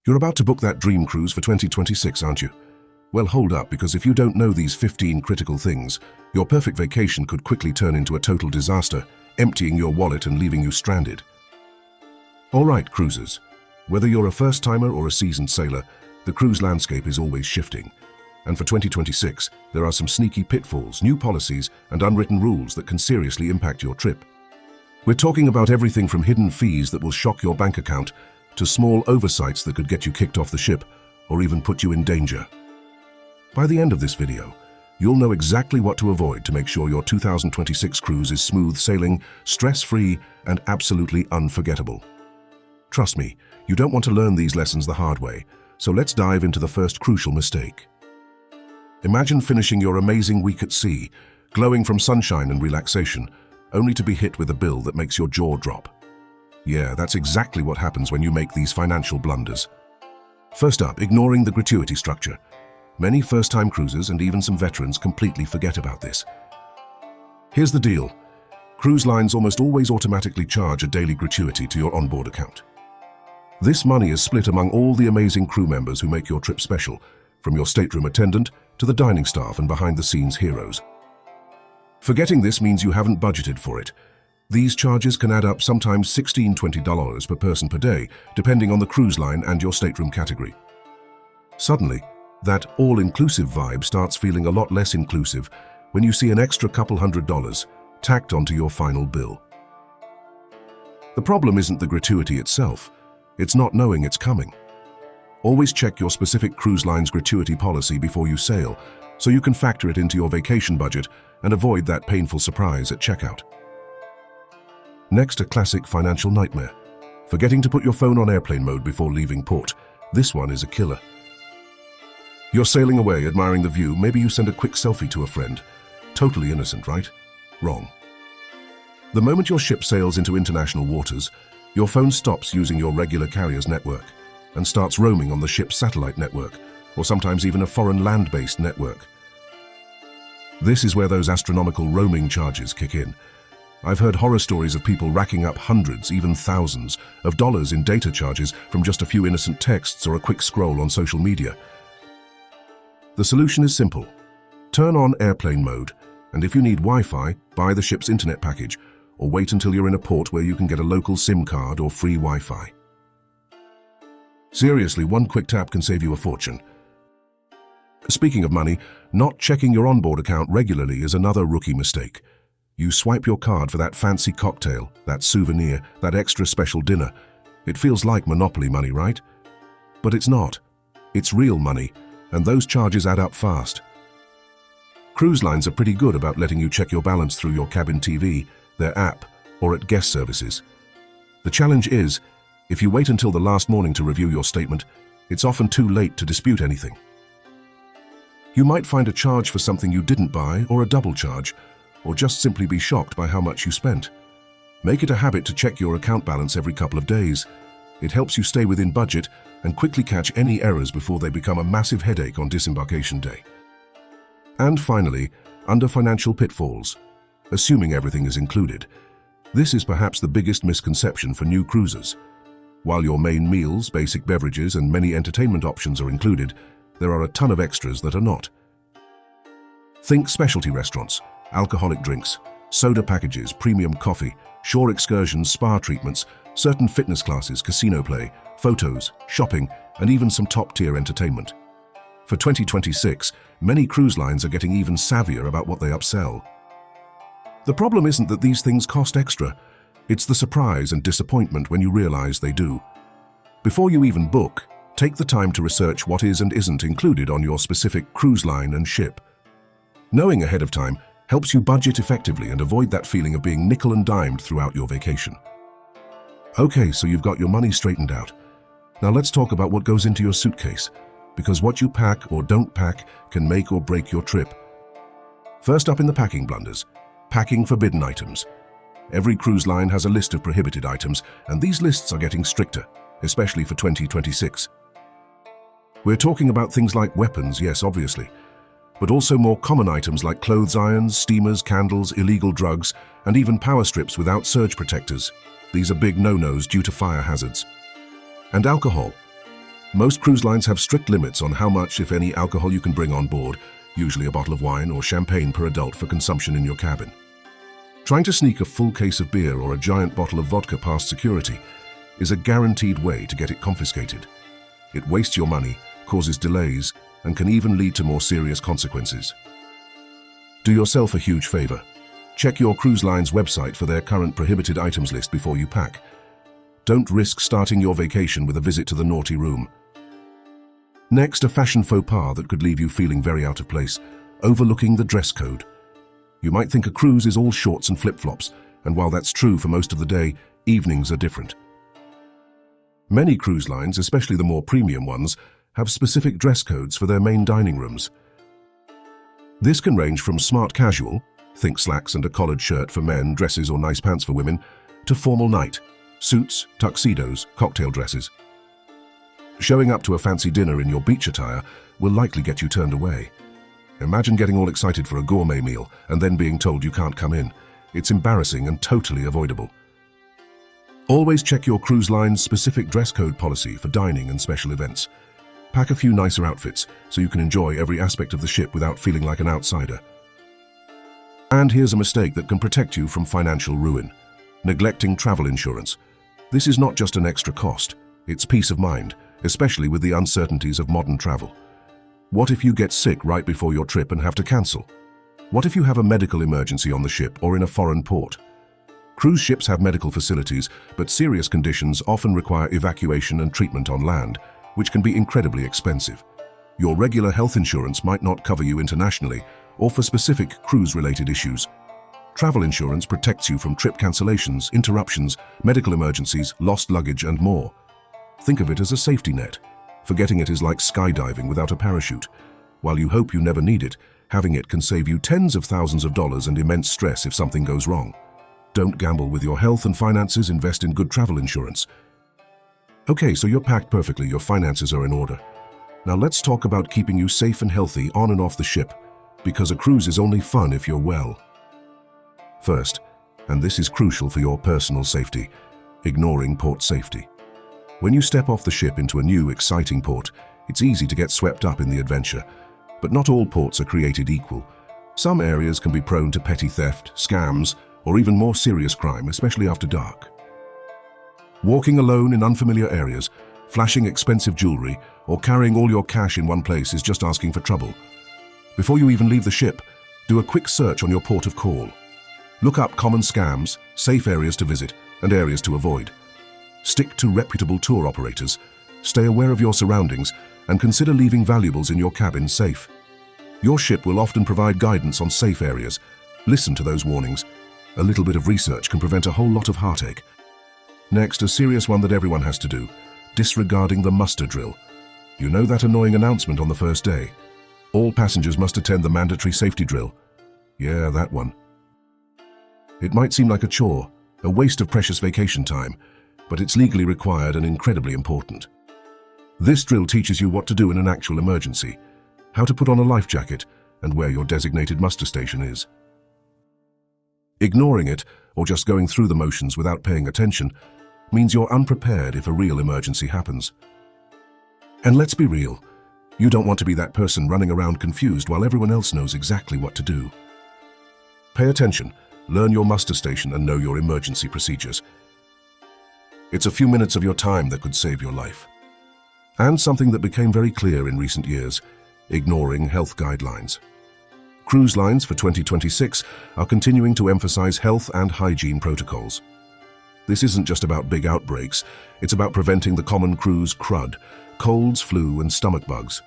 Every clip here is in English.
You're about to book that dream cruise for 2026, aren't you? Well, hold up, because if you don't know these 15 critical things, your perfect vacation could quickly turn into a total disaster, emptying your wallet and leaving you stranded. All right, cruisers. Whether you're a first-timer or a seasoned sailor, the cruise landscape is always shifting. And for 2026, there are some sneaky pitfalls, new policies, and unwritten rules that can seriously impact your trip. We're talking about everything from hidden fees that will shock your bank account to small oversights that could get you kicked off the ship or even put you in danger. By the end of this video, you'll know exactly what to avoid to make sure your 2026 cruise is smooth sailing, stress-free, and absolutely unforgettable. Trust me, you don't want to learn these lessons the hard way, so let's dive into the first crucial mistake. Imagine finishing your amazing week at sea, glowing from sunshine and relaxation, only to be hit with a bill that makes your jaw drop. Yeah, that's exactly what happens when you make these financial blunders. First up, ignoring the gratuity structure. Many first-time cruisers and even some veterans completely forget about this. Here's the deal. Cruise lines almost always automatically charge a daily gratuity to your onboard account. This money is split among all the amazing crew members who make your trip special, from your stateroom attendant to the dining staff and behind-the-scenes heroes. Forgetting this means you haven't budgeted for it. These charges can add up sometimes $16–20 per person per day, depending on the cruise line and your stateroom category. Suddenly, that all-inclusive vibe starts feeling a lot less inclusive when you see an extra couple $100 tacked onto your final bill. The problem isn't the gratuity itself, it's not knowing it's coming. Always check your specific cruise line's gratuity policy before you sail, so you can factor it into your vacation budget and avoid that painful surprise at checkout. Next, a classic financial nightmare. Forgetting to put your phone on airplane mode before leaving port. This one is a killer. You're sailing away, admiring the view. Maybe you send a quick selfie to a friend. Totally innocent, right? Wrong. The moment your ship sails into international waters, your phone stops using your regular carrier's network and starts roaming on the ship's satellite network, or sometimes even a foreign land-based network. This is where those astronomical roaming charges kick in. I've heard horror stories of people racking up hundreds, even thousands, of dollars in data charges from just a few innocent texts or a quick scroll on social media. The solution is simple. Turn on airplane mode, and if you need Wi-Fi, buy the ship's internet package, or wait until you're in a port where you can get a local SIM card or free Wi-Fi. Seriously, one quick tap can save you a fortune. Speaking of money, not checking your onboard account regularly is another rookie mistake. You swipe your card for that fancy cocktail, that souvenir, that extra special dinner. It feels like Monopoly money, right? But it's not. It's real money, and those charges add up fast. Cruise lines are pretty good about letting you check your balance through your cabin TV, their app, or at guest services. The challenge is, if you wait until the last morning to review your statement, it's often too late to dispute anything. You might find a charge for something you didn't buy, or a double charge, or just simply be shocked by how much you spent. Make it a habit to check your account balance every couple of days. It helps you stay within budget and quickly catch any errors before they become a massive headache on disembarkation day. And finally, under financial pitfalls, assuming everything is included. This is perhaps the biggest misconception for new cruisers. While your main meals, basic beverages, and many entertainment options are included, there are a ton of extras that are not. Think specialty restaurants, alcoholic drinks, soda packages, premium coffee, shore excursions, spa treatments, certain fitness classes, casino play, photos, shopping, and even some top-tier entertainment. For 2026, many cruise lines are getting even savvier about what they upsell. The problem isn't that these things cost extra, it's the surprise and disappointment when you realize they do. Before you even book, take the time to research what is and isn't included on your specific cruise line and ship. Knowing ahead of time helps you budget effectively and avoid that feeling of being nickel and dimed throughout your vacation. Okay, so you've got your money straightened out. Now let's talk about what goes into your suitcase, because what you pack or don't pack can make or break your trip. First up in the packing blunders, packing forbidden items. Every cruise line has a list of prohibited items, and these lists are getting stricter, especially for 2026. We're talking about things like weapons, yes, obviously, but also more common items like clothes irons, steamers, candles, illegal drugs, and even power strips without surge protectors. These are big no-nos due to fire hazards. And alcohol. Most cruise lines have strict limits on how much, if any, alcohol you can bring on board, usually a bottle of wine or champagne per adult for consumption in your cabin. Trying to sneak a full case of beer or a giant bottle of vodka past security is a guaranteed way to get it confiscated. It wastes your money, causes delays, and can even lead to more serious consequences. Do yourself a huge favor. Check your cruise line's website for their current prohibited items list before you pack. Don't risk starting your vacation with a visit to the naughty room. Next, a fashion faux pas that could leave you feeling very out of place: overlooking the dress code. You might think a cruise is all shorts and flip-flops, and while that's true for most of the day, evenings are different. Many cruise lines, especially the more premium ones, have specific dress codes for their main dining rooms. This can range from smart casual, think slacks and a collared shirt for men, dresses or nice pants for women, to formal night, suits, tuxedos, cocktail dresses. Showing up to a fancy dinner in your beach attire will likely get you turned away. Imagine getting all excited for a gourmet meal and then being told you can't come in. It's embarrassing and totally avoidable. Always check your cruise line's specific dress code policy for dining and special events. Pack a few nicer outfits so you can enjoy every aspect of the ship without feeling like an outsider. And here's a mistake that can protect you from financial ruin: neglecting travel insurance. This is not just an extra cost, it's peace of mind, especially with the uncertainties of modern travel. What if you get sick right before your trip and have to cancel? What if you have a medical emergency on the ship or in a foreign port? Cruise ships have medical facilities, but serious conditions often require evacuation and treatment on land, which can be incredibly expensive. Your regular health insurance might not cover you internationally or for specific cruise-related issues. Travel insurance protects you from trip cancellations, interruptions, medical emergencies, lost luggage, and more. Think of it as a safety net. Forgetting it is like skydiving without a parachute. While you hope you never need it, having it can save you tens of thousands of dollars and immense stress if something goes wrong. Don't gamble with your health and finances, invest in good travel insurance. Okay, so you're packed perfectly, your finances are in order. Now let's talk about keeping you safe and healthy on and off the ship, because a cruise is only fun if you're well. First, and this is crucial for your personal safety, ignoring port safety. When you step off the ship into a new, exciting port, it's easy to get swept up in the adventure. But not all ports are created equal. Some areas can be prone to petty theft, scams, or even more serious crime, especially after dark. Walking alone in unfamiliar areas, flashing expensive jewelry, or carrying all your cash in one place is just asking for trouble. Before you even leave the ship, do a quick search on your port of call. Look up common scams, safe areas to visit, and areas to avoid. Stick to reputable tour operators, stay aware of your surroundings, and consider leaving valuables in your cabin safe. Your ship will often provide guidance on safe areas. Listen to those warnings. A little bit of research can prevent a whole lot of heartache. Next, a serious one that everyone has to do: disregarding the muster drill. You know that annoying announcement on the first day? All passengers must attend the mandatory safety drill. Yeah, that one. It might seem like a chore, a waste of precious vacation time, but it's legally required and incredibly important. This drill teaches you what to do in an actual emergency, how to put on a life jacket, and where your designated muster station is. Ignoring it, or just going through the motions without paying attention, means you're unprepared if a real emergency happens. And let's be real, you don't want to be that person running around confused while everyone else knows exactly what to do. Pay attention, learn your muster station, and know your emergency procedures. It's a few minutes of your time that could save your life. And something that became very clear in recent years: ignoring health guidelines. Cruise lines for 2026 are continuing to emphasize health and hygiene protocols. This isn't just about big outbreaks, it's about preventing the common cruise crud, colds, flu, and stomach bugs.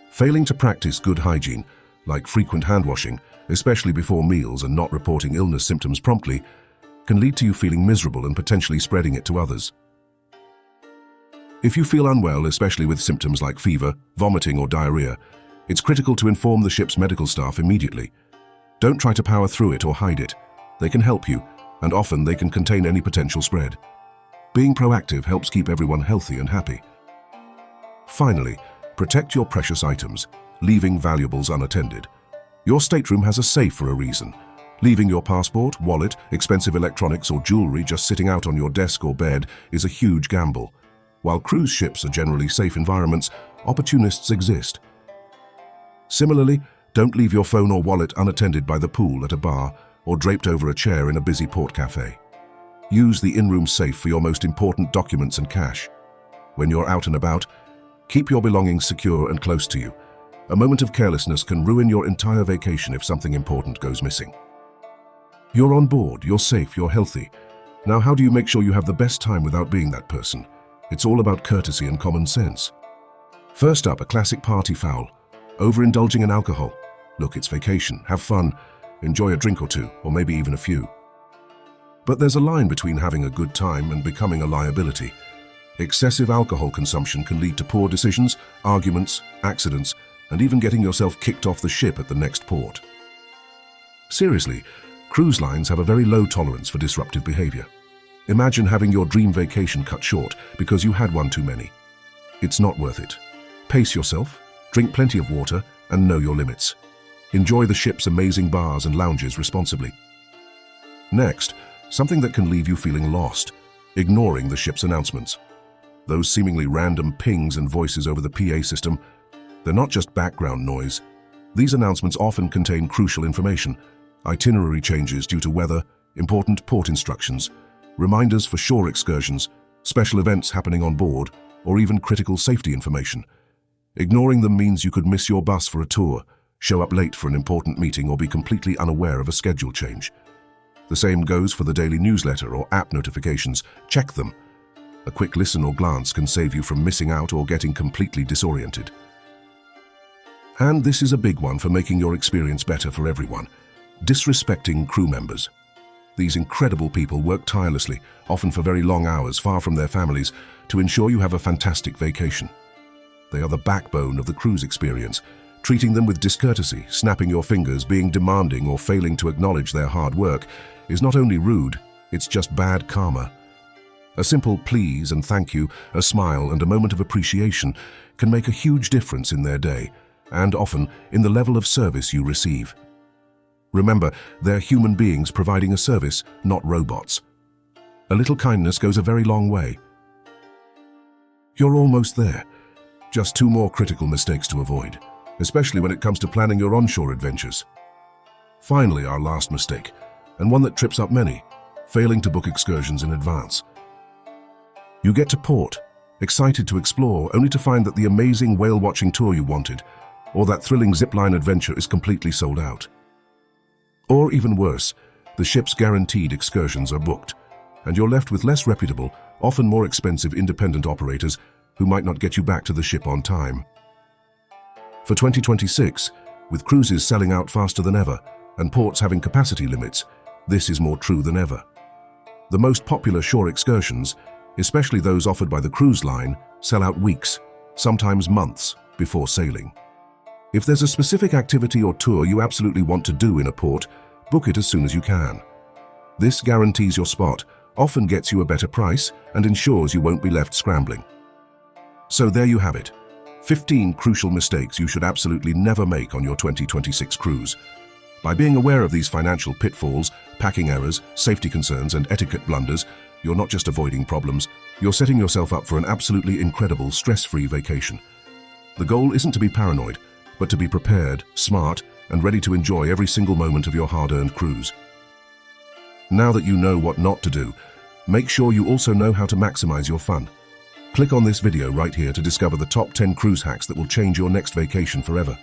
Failing to practice good hygiene, like frequent hand washing, especially before meals, and not reporting illness symptoms promptly, can lead to you feeling miserable and potentially spreading it to others. If you feel unwell, especially with symptoms like fever, vomiting, or diarrhea, it's critical to inform the ship's medical staff immediately. Don't try to power through it or hide it. They can help you, and often they can contain any potential spread. Being proactive helps keep everyone healthy and happy. Finally, protect your precious items, leaving valuables unattended. Your stateroom has a safe for a reason. Leaving your passport, wallet, expensive electronics, or jewelry just sitting out on your desk or bed is a huge gamble. While cruise ships are generally safe environments, opportunists exist. Similarly, don't leave your phone or wallet unattended by the pool at a bar or draped over a chair in a busy port cafe. Use the in-room safe for your most important documents and cash. When you're out and about, keep your belongings secure and close to you. A moment of carelessness can ruin your entire vacation if something important goes missing. You're on board, you're safe, you're healthy. Now, how do you make sure you have the best time without being that person? It's all about courtesy and common sense. First up, a classic party foul: overindulging in alcohol. Look, it's vacation, have fun, enjoy a drink or two, or maybe even a few. But there's a line between having a good time and becoming a liability. Excessive alcohol consumption can lead to poor decisions, arguments, accidents, and even getting yourself kicked off the ship at the next port. Seriously, cruise lines have a very low tolerance for disruptive behavior. Imagine having your dream vacation cut short because you had one too many. It's not worth it. Pace yourself, drink plenty of water, and know your limits. Enjoy the ship's amazing bars and lounges responsibly. Next, something that can leave you feeling lost: ignoring the ship's announcements. Those seemingly random pings and voices over the PA system, they're not just background noise. These announcements often contain crucial information: itinerary changes due to weather, important port instructions, reminders for shore excursions, special events happening on board, or even critical safety information. Ignoring them means you could miss your bus for a tour, show up late for an important meeting, or be completely unaware of a schedule change. The same goes for the daily newsletter or app notifications. Check them. A quick listen or glance can save you from missing out or getting completely disoriented. And this is a big one for making your experience better for everyone: disrespecting crew members. These incredible people work tirelessly, often for very long hours, far from their families, to ensure you have a fantastic vacation. They are the backbone of the cruise experience. Treating them with discourtesy, snapping your fingers, being demanding, or failing to acknowledge their hard work is not only rude, it's just bad karma. A simple please and thank you, a smile, and a moment of appreciation can make a huge difference in their day, and often in the level of service you receive. Remember, they're human beings providing a service, not robots. A little kindness goes a very long way. You're almost there. Just 2 more critical mistakes to avoid, especially when it comes to planning your onshore adventures. Finally, our last mistake, and one that trips up many: failing to book excursions in advance. You get to port, excited to explore, only to find that the amazing whale-watching tour you wanted, or that thrilling zipline adventure, is completely sold out. Or even worse, the ship's guaranteed excursions are booked, and you're left with less reputable, often more expensive independent operators who might not get you back to the ship on time. For 2026, with cruises selling out faster than ever and ports having capacity limits, this is more true than ever. The most popular shore excursions, especially those offered by the cruise line, sell out weeks, sometimes months, before sailing. If there's a specific activity or tour you absolutely want to do in a port, book it as soon as you can. This guarantees your spot, often gets you a better price, and ensures you won't be left scrambling. So there you have it. 15 crucial mistakes you should absolutely never make on your 2026 cruise. By being aware of these financial pitfalls, packing errors, safety concerns, and etiquette blunders, you're not just avoiding problems, you're setting yourself up for an absolutely incredible, stress-free vacation. The goal isn't to be paranoid, but to be prepared, smart, and ready to enjoy every single moment of your hard-earned cruise. Now that you know what not to do, make sure you also know how to maximize your fun. Click on this video right here to discover the top 10 cruise hacks that will change your next vacation forever.